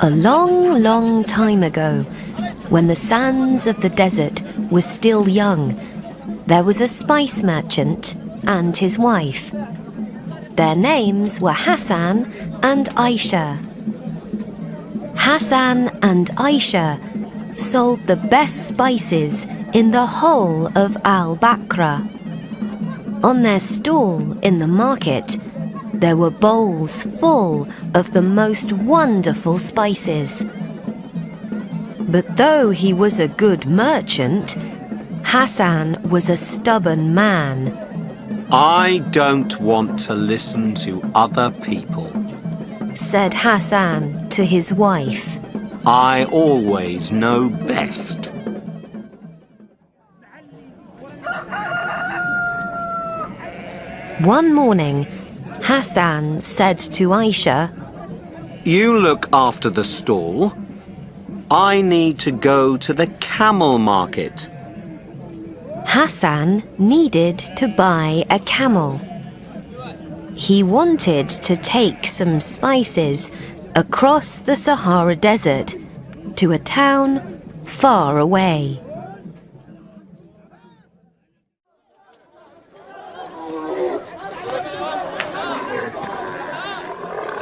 A long, long time ago, when the sands of the desert were still young, there was a spice merchant and his wife. Their names were Hassan and Aisha. Hassan and Aisha sold the best spices in the whole of Al-Bakra. On their stall in the market, there were bowls full of the most wonderful spices. But though he was a good merchant, Hassan was a stubborn man. I don't want to listen to other people, said Hassan to his wife. I always know best. One morning, Hassan said to Aisha, You look after the stall. I need to go to the camel market. Hassan needed to buy a camel. He wanted to take some spices across the Sahara Desert to a town far away.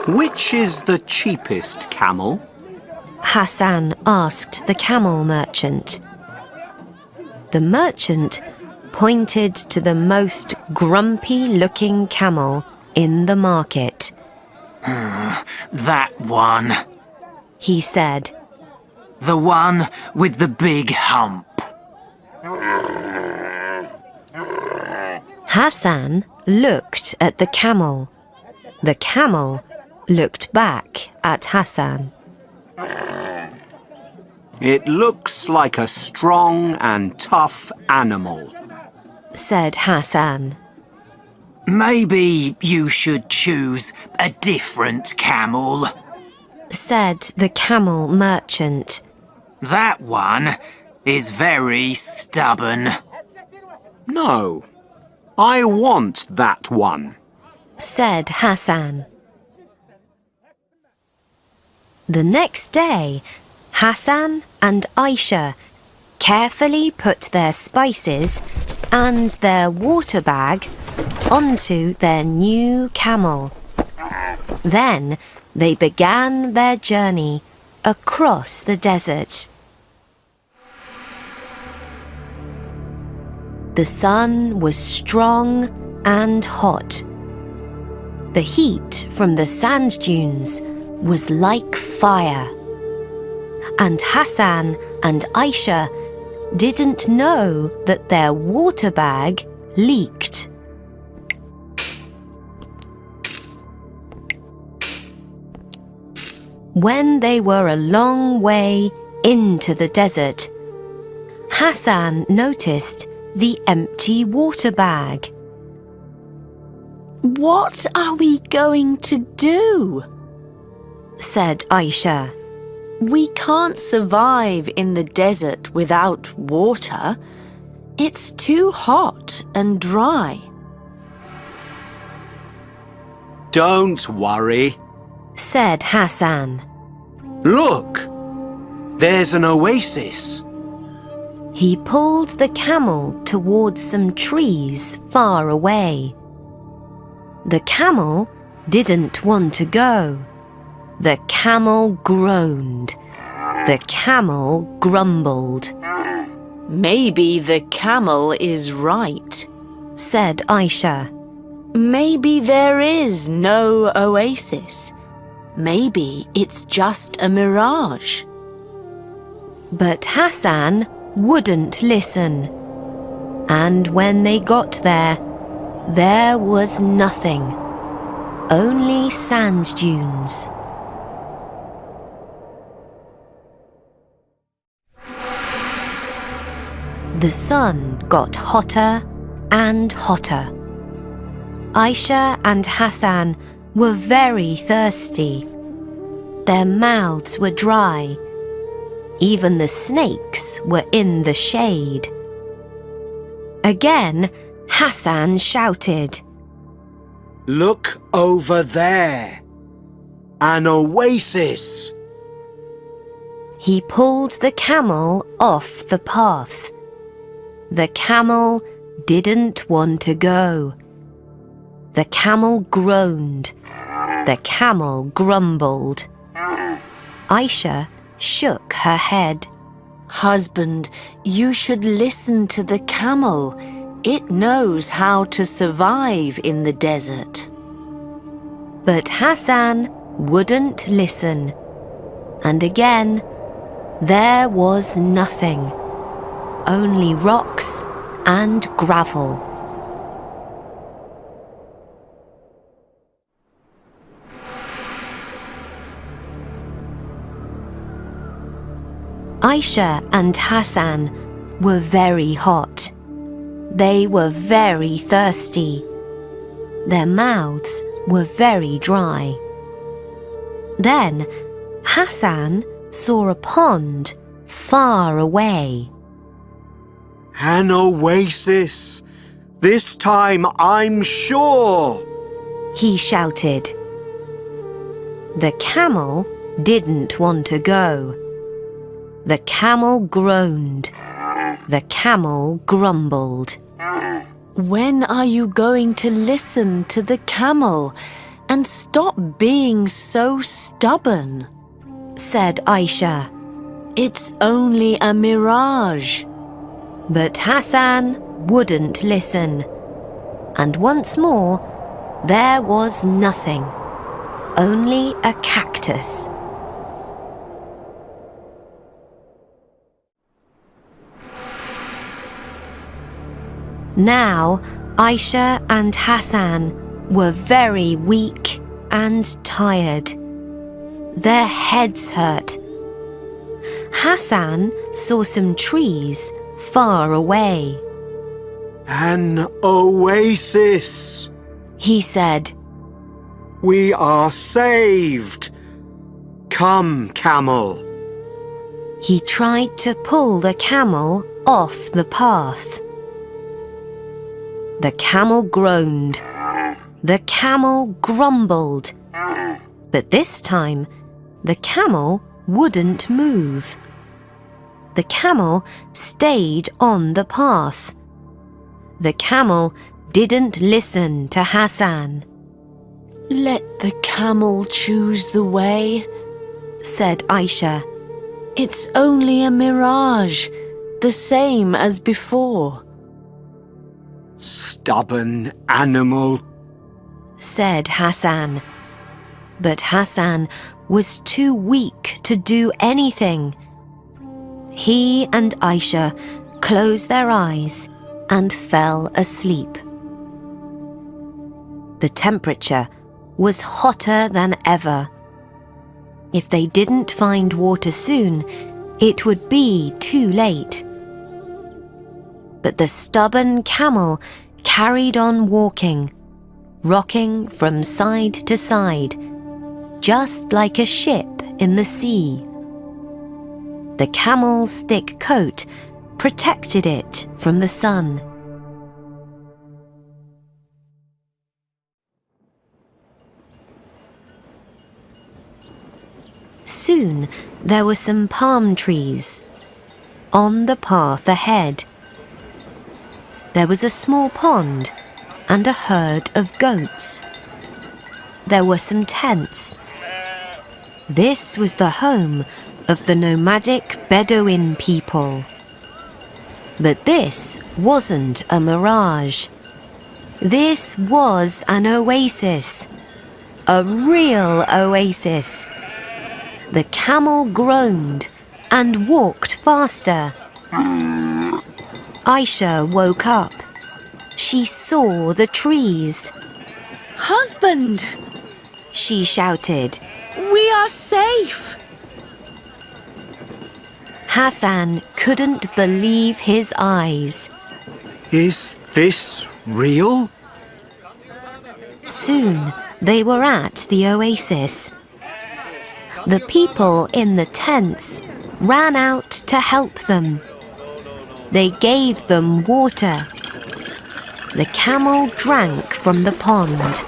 Which is the cheapest camel? Hassan asked the camel merchant. The merchant pointed to the most grumpy-looking camel in the market. That one, he said. The one with the big hump. Hassan looked at the camel. The camel looked back at Hassan. It looks like a strong and tough animal, said Hassan. Maybe you should choose a different camel, said the camel merchant. That one is very stubborn. No, I want that one, said Hassan. The next day, Hassan and Aisha carefully put their spices and their water bag onto their new camel. Then they began their journey across the desert. The sun was strong and hot. The heat from the sand dunes was like fire. And Hassan and Aisha didn't know that their water bag leaked. When they were a long way into the desert, Hassan noticed the empty water bag. What are we going to do? said Aisha. We can't survive in the desert without water. It's too hot and dry. Don't worry, said Hassan. Look, there's an oasis. He pulled the camel towards some trees far away. The camel didn't want to go. The camel groaned. The camel grumbled. Maybe the camel is right, said Aisha. Maybe there is no oasis. Maybe it's just a mirage. But Hassan wouldn't listen. And when they got there was nothing. Only sand dunes. The sun got hotter and hotter. Aisha and Hassan were very thirsty. Their mouths were dry. Even the snakes were in the shade. Again, Hassan shouted, Look over there. An oasis. He pulled the camel off the path. The camel didn't want to go. The camel groaned. The camel grumbled. Aisha shook her head. Husband, you should listen to the camel. It knows how to survive in the desert. But Hassan wouldn't listen. And again, there was nothing. Only rocks and gravel. Aisha and Hassan were very hot. They were very thirsty. Their mouths were very dry. Then Hassan saw a pond far away. An oasis. This time I'm sure. He shouted. The camel didn't want to go. The camel groaned. The camel grumbled. When are you going to listen to the camel and stop being so stubborn? Said Aisha. It's only a mirage. But Hassan wouldn't listen. And once more, there was nothing. Only a cactus. Now, Aisha and Hassan were very weak and tired. Their heads hurt. Hassan saw some trees far away. An oasis. He said, We are saved. Come, camel. He tried to pull the camel off the path. The camel groaned. The camel grumbled. But this time, the camel wouldn't move. The camel stayed on the path. The camel didn't listen to Hassan. Let the camel choose the way, said Aisha. It's only a mirage, the same as before. Stubborn animal, said Hassan. But Hassan was too weak to do anything. He and Aisha closed their eyes and fell asleep. The temperature was hotter than ever. If they didn't find water soon, it would be too late. But the stubborn camel carried on walking, rocking from side to side, just like a ship in the sea. The camel's thick coat protected it from the sun. Soon there were some palm trees. On the path ahead, there was a small pond and a herd of goats. There were some tents. This was the home of the nomadic Bedouin people. But this wasn't a mirage. This was an oasis. A real oasis. The camel groaned and walked faster. Aisha woke up. She saw the trees. Husband, She shouted. we are safe. Hassan couldn't believe his eyes. is this real? Soon they were at the oasis. The people in the tents ran out to help them. They gave them water. The camel drank from the pond.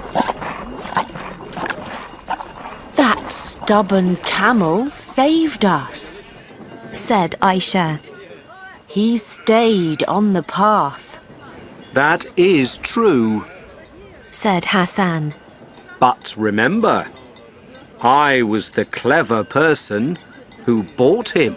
That That stubborn camel saved us. said Aisha. He stayed on the path. That is true. Said Hassan. But remember, I was the clever person who bought him.